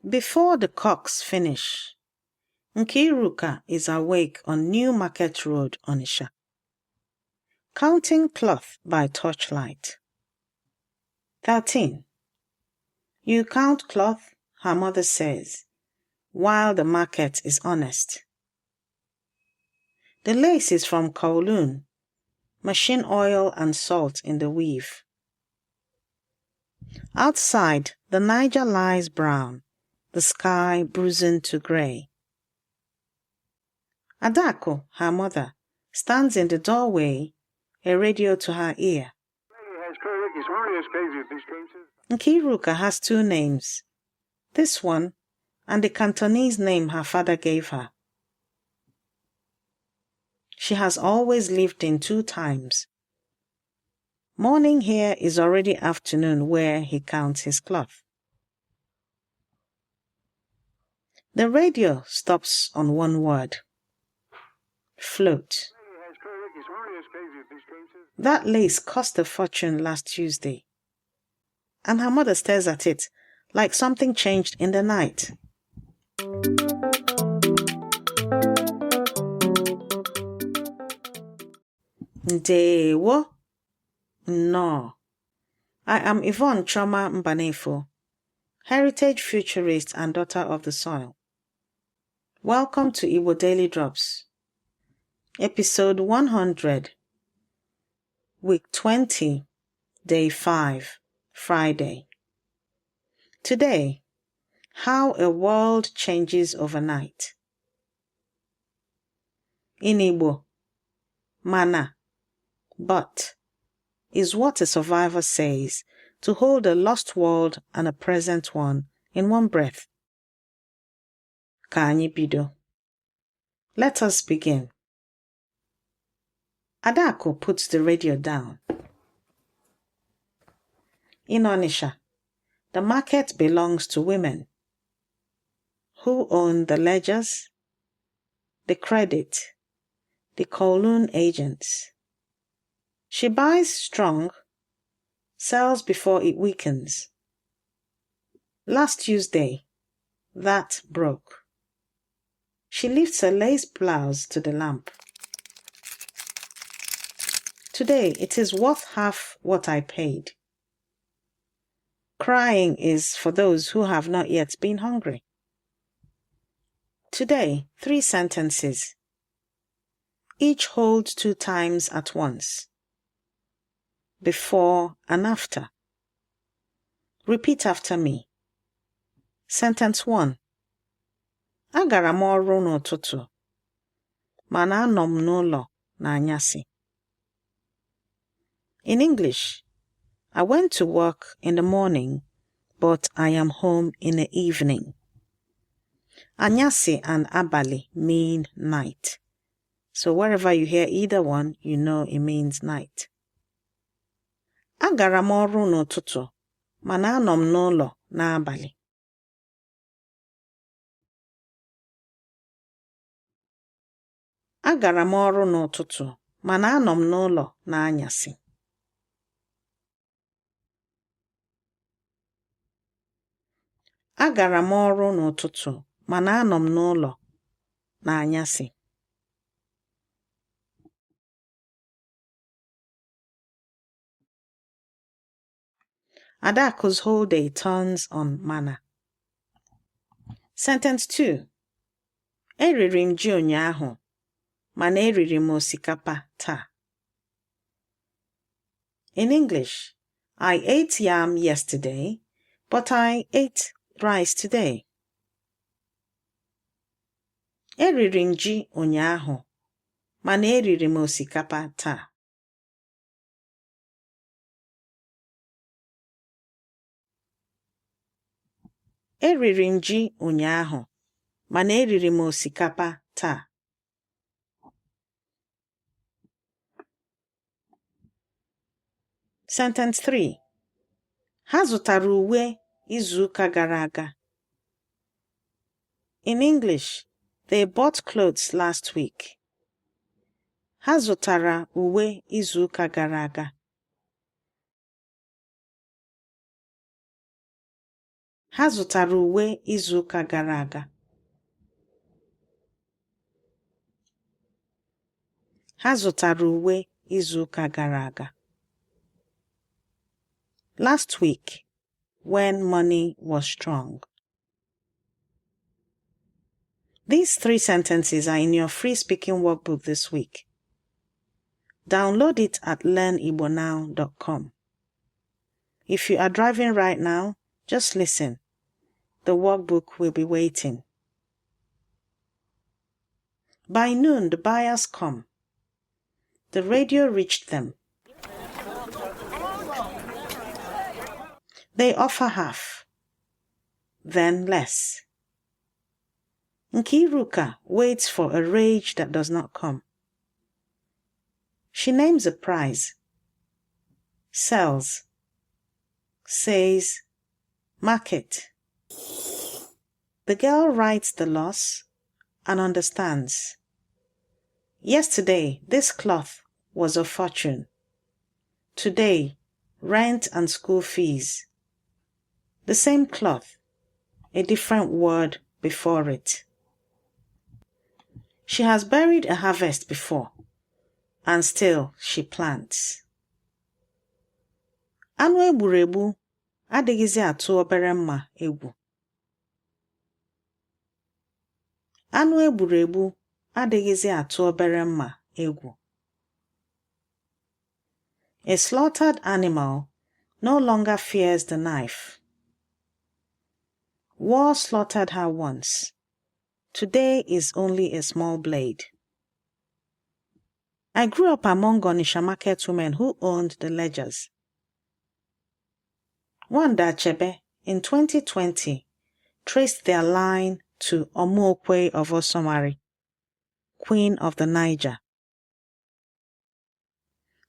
Before the cocks finish, Nkiruka is awake on New Market Road, Onitsha, counting cloth by torchlight. 13. You count cloth, her mother says, while the market is honest. The lace is from Kowloon, machine oil and salt in the weave. Outside, the Niger lies brown, the sky bruising to grey. Adako, her mother, stands in the doorway, a radio to her ear. Nkiruka has two names, this one and the Cantonese name her father gave her. She has always lived in two times. Morning here is already afternoon where he counts his cloth. The radio stops on one word. Float. That lace cost a fortune last Tuesday, and her mother stares at it like something changed in the night. Ndewo. No. I am Yvonne Mbanefo, heritage futurist and daughter of the soil. Welcome to Igbo Daily Drops, Episode 100, Week 20, Day 5, Friday. Today, how a world changes overnight. In Igbo, mana, but, is what a survivor says to hold a lost world and a present one in one breath. Ka anyị bido. Let us begin. Adako puts the radio down. In Onitsha, the market belongs to women. Who own the ledgers, the credit, the Kowloon agents. She buys strong, sells before it weakens. Last Tuesday, that broke. She lifts a lace blouse to the lamp. Today, it is worth half what I paid. Crying is for those who have not yet been hungry. Today, 3 sentences. Each holds 2 times at once. Before and after. Repeat after me. Sentence 1. Agara m ọrụ n'ụtụtụ, mana anọ m n'ụlọ n'anyasị. In English, I went to work in the morning, but I am home in the evening. Anyasị and abali mean night. So wherever you hear either one, you know it means night. Agara m ọrụ n'ụtụtụ, mana anọ m n'ụlọ n'abalị. Agara m ọrụ n'ụtụtụ, mana anọ m n'ụlọ n'anyasị. Agara m ọrụ n'ụtụtụ, mana anọ m n'ụlọ n'anyasị. Adaku's whole day turns on mana. Sentence 2. Eriri m ji ụnyaahụ, mana eriri m osikapa taa. In English, I ate yam yesterday, but I ate rice today. Eriri m ji ụnyaahụ, mana eriri m osikapa taa. Eriri m ji ụnyaahụ, mana eriri m osikapa taa. Sentence 3. Ha zụtara uwe izuụka gara aga. In English, they bought clothes last week. Ha zụtara uwe izuụka gara aga. Ha zụtara uwe izuụka gara aga. Ha zụtara uwe izuụka gara aga. Last week, when money was strong. These 3 sentences are in your free speaking workbook this week. Download it at learnigbonow.com. If you are driving right now, just listen. The workbook will be waiting. By noon, the buyers come. The radio reached them. They offer half, then less. Nkiruka waits for a rage that does not come. She names a price, sells, says, market. The girl writes the loss and understands. Yesterday, this cloth was a fortune. Today, rent and school fees. The same cloth, a different word before it. She has buried a harvest before, and still she plants. Anụ egburu egbu adịghịzị atụ obere mma egwu. Anụ egburu egbu adịghịzị atụ obere mma egwu. A slaughtered animal no longer fears the knife. War slaughtered her once. Today is only a small blade. I grew up among Onitsha market women who owned the ledgers. Wanda Achebe, in 2020, traced their line to Omuokwe of Osomari, Queen of the Niger.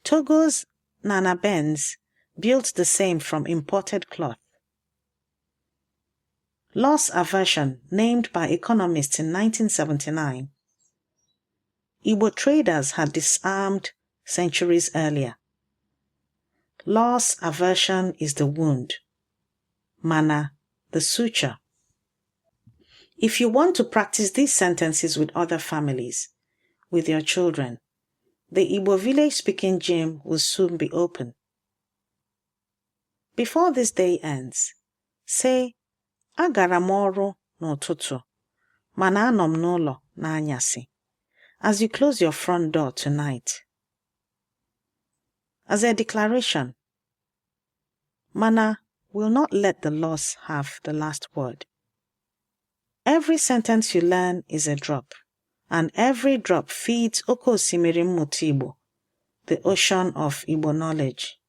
Togo's Nana Benz built the same from imported cloth. Loss aversion, named by economists in 1979. Igbo traders had disarmed centuries earlier. Loss aversion is the wound, mana the suture. If you want to practice these sentences with other families, with your children, the Igbo village speaking gym will soon be open. Before this day ends, say, gara m ọrụ n'ụtụtụ, mana anọ m n'ụlọ n'anyasị, as you close your front door tonight. As a declaration, mana will not let the loss have the last word. Every sentence you learn is a drop, and every drop feeds Oke Osimiri Mmụta Igbo, the ocean of Igbo knowledge.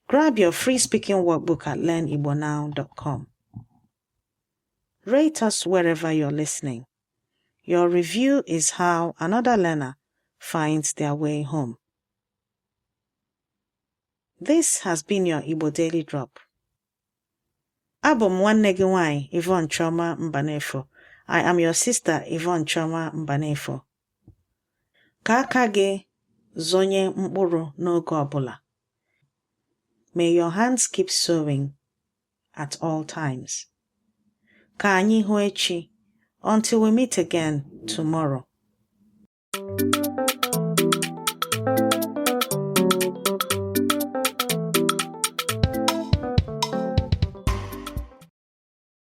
Grab your free speaking workbook at learnigbonow.com. Rate us wherever you're listening. Your review is how another learner finds their way home. This has been your Igbo Daily Drop. Abụ m nwanne gị nwanyị Yvonne Choma Mbanefo. I am your sister Yvonne Choma Mbanefo. Ka aka gị zonye mkpụrụ n'oge ọbụla. May your hands keep sowing at all times. Ka anyị hụ echi, until we meet again tomorrow.